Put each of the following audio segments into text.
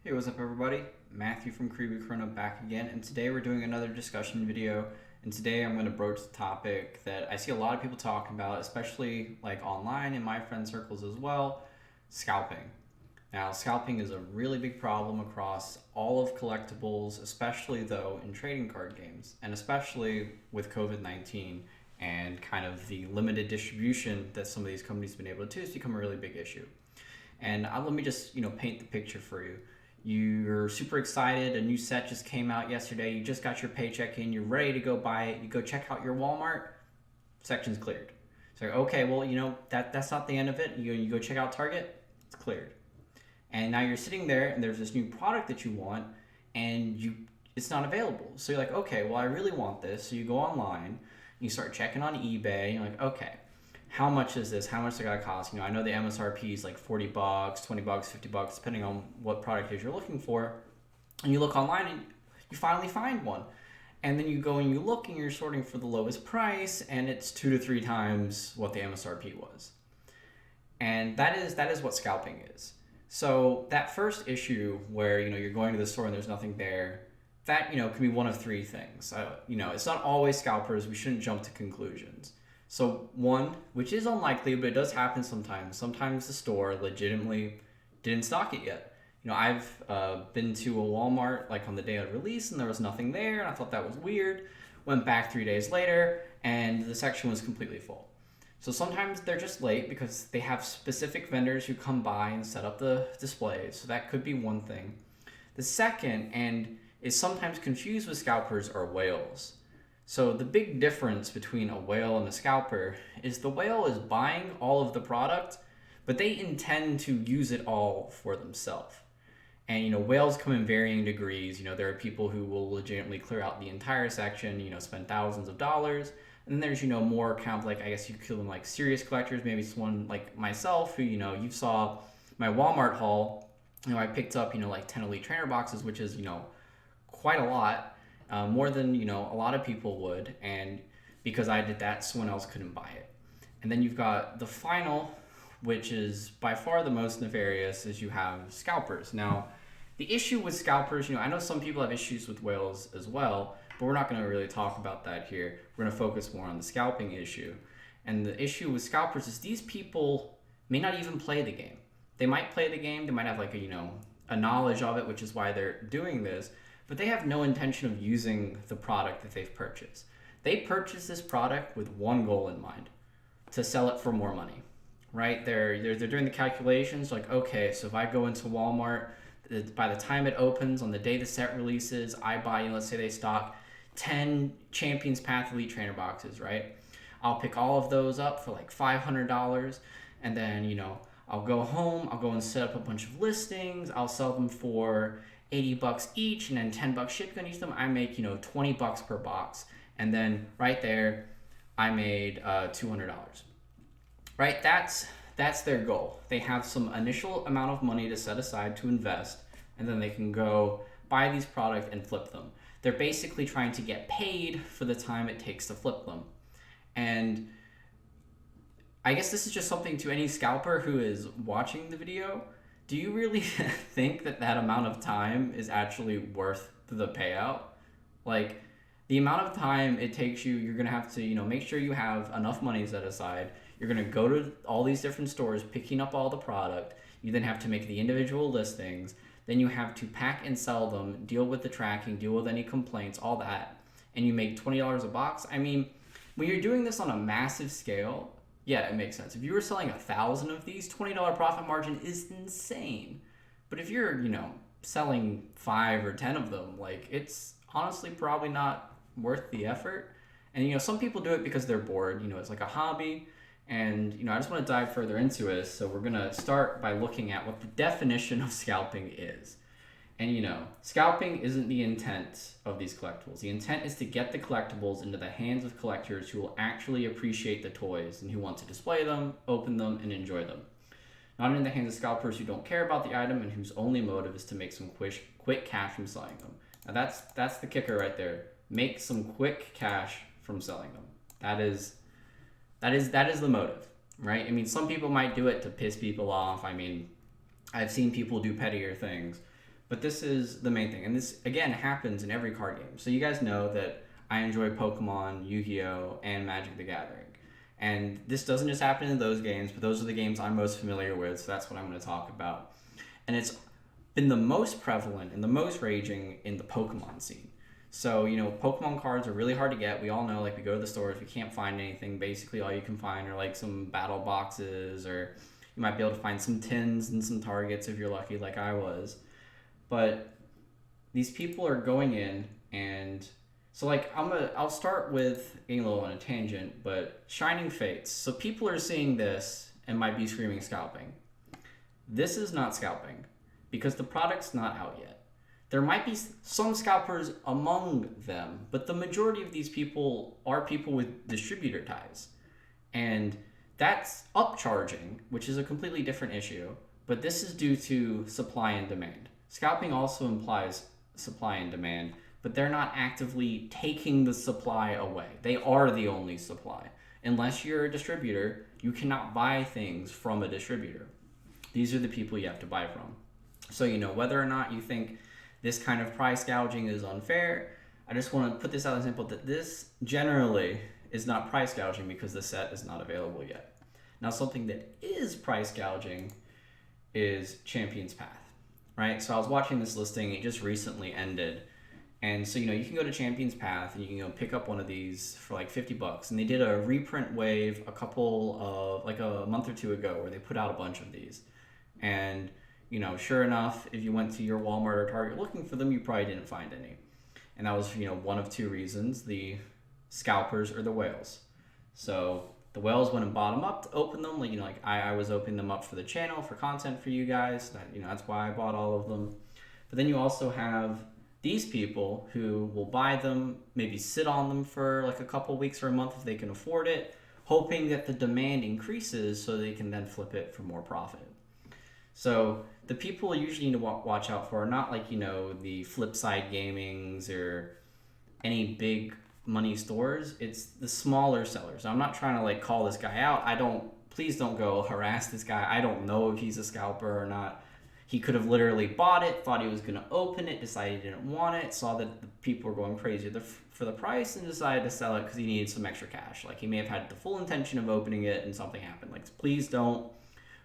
Hey, what's up, everybody? Matthew from Koreaboo back again, and today we're doing another discussion video. And today I'm going to broach the topic that I see a lot of people talking about, especially like online in my friend circles as well: scalping. Now, scalping is a really big problem across all of collectibles, especially though in trading card games, and especially with COVID-19 and kind of the limited distribution that some of these companies have been able to do, it's become a really big issue. And let me just paint the picture for you. You're super excited. A new set just came out yesterday. You just got your paycheck in. You're ready to go buy it. You go check out your Walmart. Section's cleared. So okay, well that's not the end of it. You go check out Target. It's cleared. And now you're sitting there, and there's this new product that you want, and it's not available. So you're like, okay, well I really want this. So you go online. You start checking on eBay. And you're like, okay, how much is this? How much is it gonna cost? I know the MSRP is like $40, $20, $50, depending on what product it is you're looking for. And you look online and you finally find one. And then you go and you look and you're sorting for the lowest price, and it's 2 to 3 times what the MSRP was. And that is what scalping is. So that first issue where you're going to the store and there's nothing there, that can be one of three things. It's not always scalpers. We shouldn't jump to conclusions. So one, which is unlikely, but it does happen sometimes. Sometimes the store legitimately didn't stock it yet. I've been to a Walmart like on the day of release, and there was nothing there, and I thought that was weird. Went back 3 days later, and the section was completely full. So sometimes they're just late because they have specific vendors who come by and set up the displays. So that could be one thing. The second, and is sometimes confused with scalpers, are whales. So the big difference between a whale and a scalper is the whale is buying all of the product, but they intend to use it all for themselves. And whales come in varying degrees. There are people who will legitimately clear out the entire section, spend thousands of dollars. And then there's more kind of like, I guess you could call them like serious collectors, maybe someone like myself who you saw my Walmart haul. I picked up like 10 Elite Trainer boxes, which is quite a lot. More than a lot of people would, and because I did that, someone else couldn't buy it. And then you've got the final, which is by far the most nefarious, is you have scalpers. Now, the issue with scalpers, I know some people have issues with whales as well, but we're not going to really talk about that here. We're going to focus more on the scalping issue. And the issue with scalpers is these people may not even play the game. They might play the game, they might have like a knowledge of it, which is why they're doing this, but they have no intention of using the product that they've purchased. They purchased this product with one goal in mind: to sell it for more money, right? They're doing the calculations like, okay, so if I go into Walmart, by the time it opens on the day the set releases, I buy, let's say they stock 10 Champions Path Elite Trainer boxes, right? I'll pick all of those up for like $500, and then I'll go home, I'll go and set up a bunch of listings, I'll sell them for $80 each, and then $10 shipping on each of them. I make $20 per box, and then right there I made $200. Right, that's their goal. They have some initial amount of money to set aside to invest, and then they can go buy these products and flip them. They're basically trying to get paid for the time it takes to flip them. And I guess this is just something to any scalper who is watching the video. Do you really think that amount of time is actually worth the payout? Like, the amount of time it takes you, you're going to have to, make sure you have enough money set aside. You're going to go to all these different stores, picking up all the product. You then have to make the individual listings. Then you have to pack and sell them, deal with the tracking, deal with any complaints, all that. And you make $20 a box. I mean, when you're doing this on a massive scale, yeah, it makes sense. If you were selling 1,000 of these, $20 profit margin is insane. But if you're, selling 5 or 10 of them, like, it's honestly probably not worth the effort. And, some people do it because they're bored. It's like a hobby. And, I just want to dive further into it. So we're going to start by looking at what the definition of scalping is. And, scalping isn't the intent of these collectibles. The intent is to get the collectibles into the hands of collectors who will actually appreciate the toys and who want to display them, open them, and enjoy them. Not in the hands of scalpers who don't care about the item and whose only motive is to make some quick cash from selling them. Now that's the kicker right there. Make some quick cash from selling them. That is the motive, right? I mean, some people might do it to piss people off. I mean, I've seen people do pettier things. But this is the main thing, and this again happens in every card game. So you guys know that I enjoy Pokemon, Yu-Gi-Oh, and Magic the Gathering. And this doesn't just happen in those games, but those are the games I'm most familiar with, so that's what I'm going to talk about. And it's been the most prevalent and the most raging in the Pokemon scene. So, Pokemon cards are really hard to get. We all know, like, we go to the stores, we can't find anything. Basically, all you can find are, like, some battle boxes, or you might be able to find some tins and some targets if you're lucky, like I was. But these people are going in, and so, like, I'll start with getting a little on a tangent, but Shining Fates. So people are seeing this and might be screaming scalping. This is not scalping because the product's not out yet. There might be some scalpers among them, but the majority of these people are people with distributor ties. And that's upcharging, which is a completely different issue, but this is due to supply and demand. Scalping also implies supply and demand, but they're not actively taking the supply away. They are the only supply. Unless you're a distributor, you cannot buy things from a distributor. These are the people you have to buy from. So, whether or not you think this kind of price gouging is unfair, I just want to put this out as an example that this generally is not price gouging because the set is not available yet. Now, something that is price gouging is Champion's Path, right? So I was watching this listing, it just recently ended. And so, you can go to Champion's Path and you can go pick up one of these for like $50. And they did a reprint wave a month or two ago where they put out a bunch of these. And, sure enough, if you went to your Walmart or Target looking for them, you probably didn't find any. And that was, one of two reasons, the scalpers or the whales. So the whales went and bought them up to open them. I was opening them up for the channel, for content for you guys. That's why I bought all of them. But then you also have these people who will buy them, maybe sit on them for like a couple weeks or a month if they can afford it, hoping that the demand increases so they can then flip it for more profit. So the people you usually need to watch out for are not like, the Flipside Gamings or any big money stores. It's the smaller sellers. I'm not trying to like call this guy out. Please don't go harass this guy. I don't know if he's a scalper or not. He could have literally bought it, thought he was going to open it, decided he didn't want it, saw that the people were going crazy for the price, and decided to sell it because he needed some extra cash. Like, he may have had the full intention of opening it and something happened. Like, please don't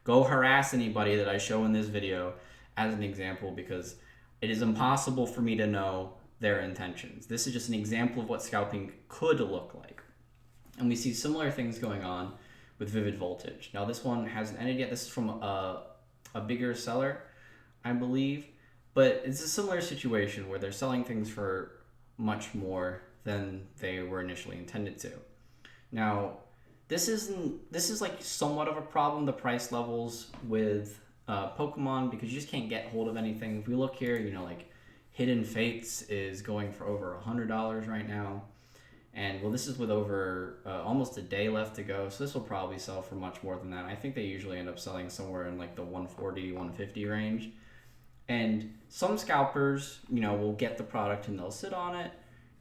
go harass anybody that I show in this video as an example, because it is impossible for me to know their intentions. This is just an example of what scalping could look like. And we see similar things going on with Vivid Voltage. Now, this one hasn't ended yet. This is from a bigger seller, I believe, but it's a similar situation where they're selling things for much more than they were initially intended to. Now, this is like somewhat of a problem, the price levels with Pokemon, because you just can't get hold of anything. If we look here, like Hidden Fates is going for over $100 right now. And, well, this is with over almost a day left to go, so this will probably sell for much more than that. I think they usually end up selling somewhere in like the 140, 150 range. And some scalpers, will get the product and they'll sit on it,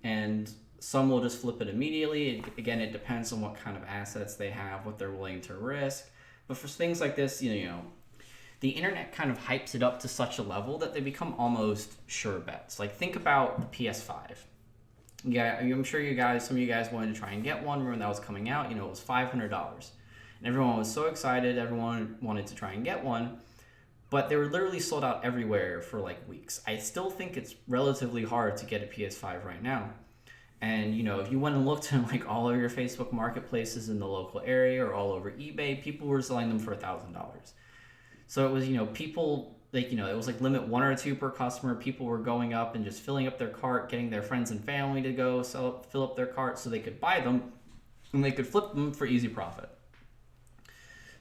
and some will just flip it immediately. Again, it depends on what kind of assets they have, what they're willing to risk. But for things like this, the internet kind of hypes it up to such a level that they become almost sure bets. Like, think about the PS5. Yeah, I'm sure some of you guys wanted to try and get one when that was coming out. It was $500. And everyone was so excited. Everyone wanted to try and get one. But they were literally sold out everywhere for like weeks. I still think it's relatively hard to get a PS5 right now. And, if you went and looked in like all of your Facebook marketplaces in the local area or all over eBay, people were selling them for $1,000. So it was, people, like, it was like limit 1 or 2 per customer. People were going up and just filling up their cart, getting their friends and family to go fill up their cart so they could buy them and they could flip them for easy profit.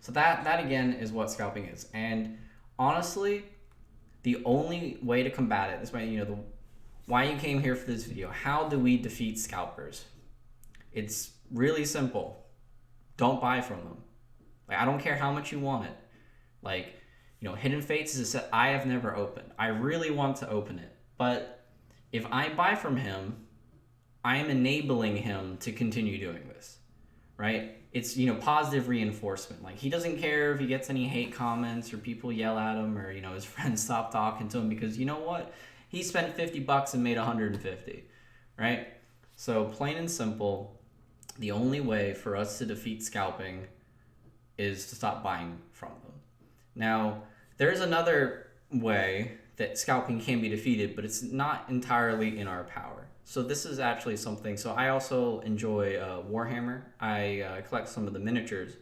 So that again is what scalping is. And honestly, the only way to combat it, this way, why you came here for this video, how do we defeat scalpers? It's really simple. Don't buy from them. Like, I don't care how much you want it. Like, Hidden Fates is a set I have never opened. I really want to open it. But if I buy from him, I am enabling him to continue doing this, right? it's, you know, positive reinforcement. Like, he doesn't care if he gets any hate comments or people yell at him, or, you know, his friends stop talking to him, because you know what? He spent $50 and made 150, right? So plain and simple, the only way for us to defeat scalping is to stop buying from them. Now, there's another way that scalping can be defeated, but it's not entirely in our power. So this is actually something. So I also enjoy Warhammer. I collect some of the miniatures,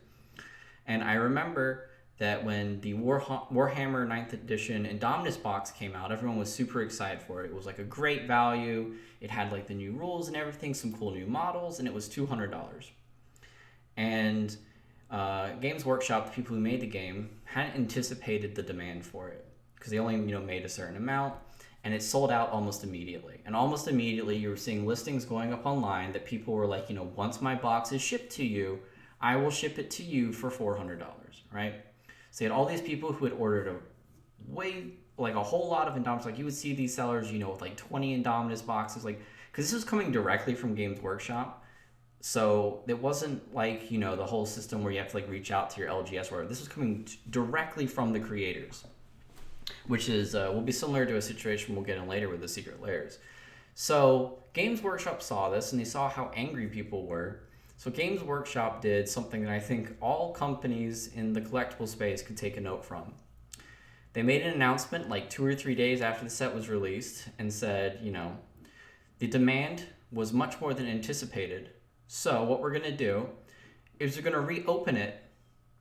and I remember that when the Warhammer 9th edition Indominus box came out, everyone was super excited for it. It was like a great value. It had like the new rules and everything, some cool new models, and it was $200. And Games Workshop, the people who made the game, hadn't anticipated the demand for it, because they only, you know, made a certain amount, and it sold out almost immediately. And almost immediately, you were seeing listings going up online that people were like, you know, once my box is shipped to you, I will ship it to you for $400, right? So you had all these people who had ordered a whole lot of Indominus. Like, you would see these sellers, you know, with like 20 Indominus boxes, like, because this was coming directly from Games Workshop. So it wasn't like, you know, the whole system where you have to like reach out to your LGS or whatever. This was coming directly from the creators, which is will be similar to a situation we'll get in later with the secret layers. So Games Workshop saw this, and they saw how angry people were. So Games Workshop did something that I think all companies in the collectible space could take a note from. They made an announcement like 2 or 3 days after the set was released and said, you know, the demand was much more than anticipated. So what we're going to do is we're going to reopen it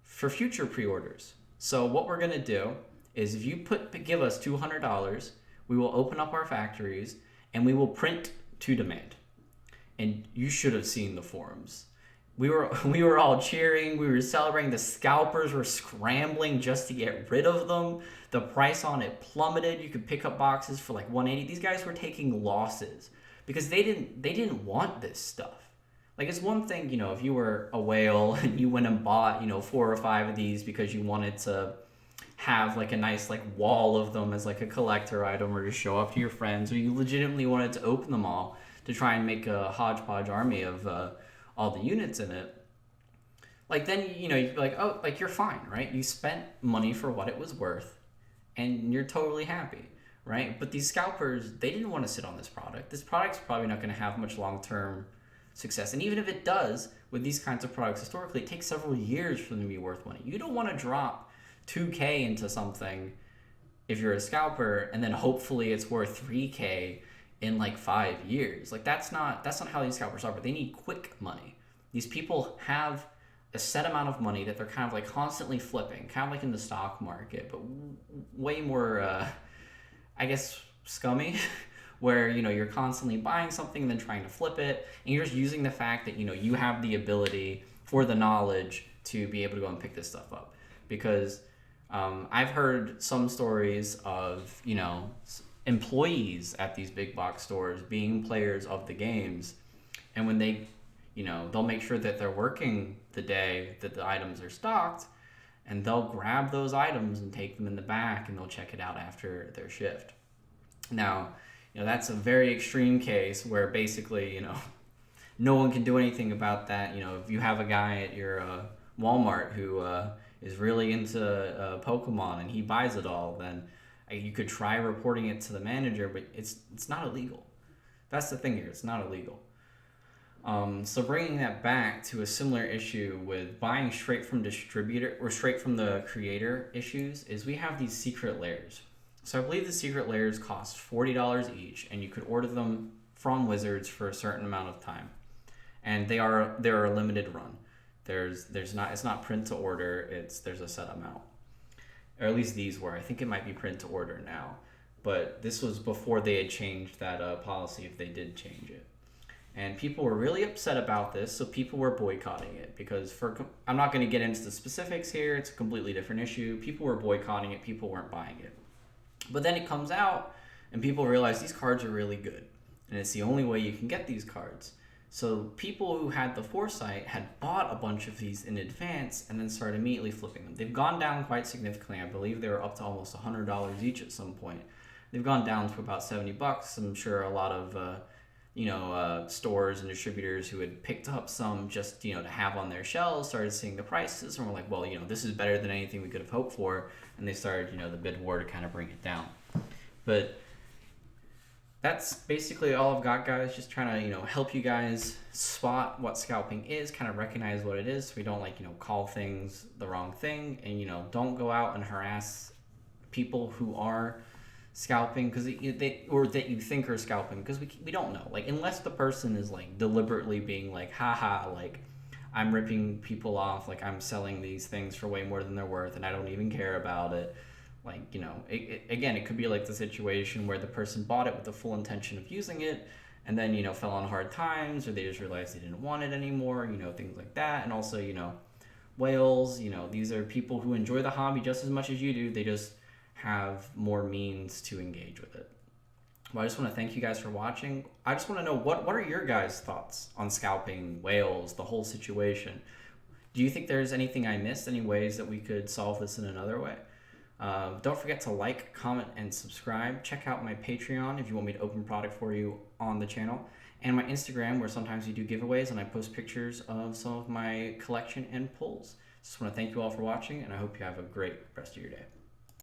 for future pre-orders. So what we're going to do is, if you give us $200, we will open up our factories and we will print to demand. And you should have seen the forums. We were all cheering. We were celebrating. The scalpers were scrambling just to get rid of them. The price on it plummeted. You could pick up boxes for like $180. These guys were taking losses because they didn't want this stuff. Like, it's one thing, you know, if you were a whale and you went and bought, you know, 4 or 5 of these because you wanted to have like a nice like wall of them as like a collector item, or to show off to your friends, or you legitimately wanted to open them all to try and make a hodgepodge army of all the units in it. Like, then, you know, you're like, oh, like, you're fine, right? You spent money for what it was worth and you're totally happy, right? But these scalpers, they didn't want to sit on this product. This product's probably not going to have much long-term success. And even if it does, with these kinds of products, historically, it takes several years for them to be worth money. You don't want to drop $2K into something if you're a scalper, and then hopefully it's worth $3K in like 5 years. Like, that's not how these scalpers are. But they need quick money. These people have a set amount of money that they're kind of like constantly flipping, kind of like in the stock market, but way more, I guess, scummy. Where, you know, you're constantly buying something and then trying to flip it, and you're just using the fact that, you know, you have the ability or the knowledge to be able to go and pick this stuff up. Because I've heard some stories of, you know, employees at these big box stores being players of the games, and when they, you know, they'll make sure that they're working the day that the items are stocked, and they'll grab those items and take them in the back, and they'll check it out after their shift. Now, you know, that's a very extreme case where basically, you know, no one can do anything about that. You know, if you have a guy at your Walmart who is really into Pokemon and he buys it all, then you could try reporting it to the manager, but it's not illegal. That's the thing here. It's not illegal. So bringing that back to a similar issue with buying straight from distributor or straight from the creator issues is we have these secret layers. So I believe the secret layers cost $40 each, and you could order them from Wizards for a certain amount of time. And they're a limited run. It's not print to order, there's a set amount. Or at least these were. I think it might be print to order now. But this was before they had changed that policy, if they did change it. And people were really upset about this, so people were boycotting it. Because I'm not going to get into the specifics here, it's a completely different issue. People were boycotting it, people weren't buying it. But then it comes out, and people realize these cards are really good. And it's the only way you can get these cards. So people who had the foresight had bought a bunch of these in advance and then started immediately flipping them. They've gone down quite significantly. I believe they were up to almost $100 each at some point. They've gone down to about $70. I'm sure a lot of stores and distributors who had picked up some just, to have on their shelves, started seeing the prices and were like, well, this is better than anything we could have hoped for. And they started, the bid war to kind of bring it down. But that's basically all I've got, guys. Just trying to, help you guys spot what scalping is, kind of recognize what it is, so we don't call things the wrong thing, and don't go out and harass people who are scalping because or that you think are scalping, because we don't know, unless the person is deliberately being haha, I'm ripping people off, I'm selling these things for way more than they're worth and I don't even care about it. Again, it could be the situation where the person bought it with the full intention of using it and then fell on hard times, or they just realized they didn't want it anymore, things like that. And also, whales, these are people who enjoy the hobby just as much as you do. They just have more means to engage with it. Well, I just want to thank you guys for watching. I just want to know, what are your guys' thoughts on scalping, whales, the whole situation? Do you think there's anything I missed, any ways that we could solve this in another way? Don't forget to like, comment, and subscribe. Check out my Patreon if you want me to open product for you on the channel, and my Instagram, where sometimes we do giveaways and I post pictures of some of my collection and pulls. Just want to thank you all for watching, and I hope you have a great rest of your day.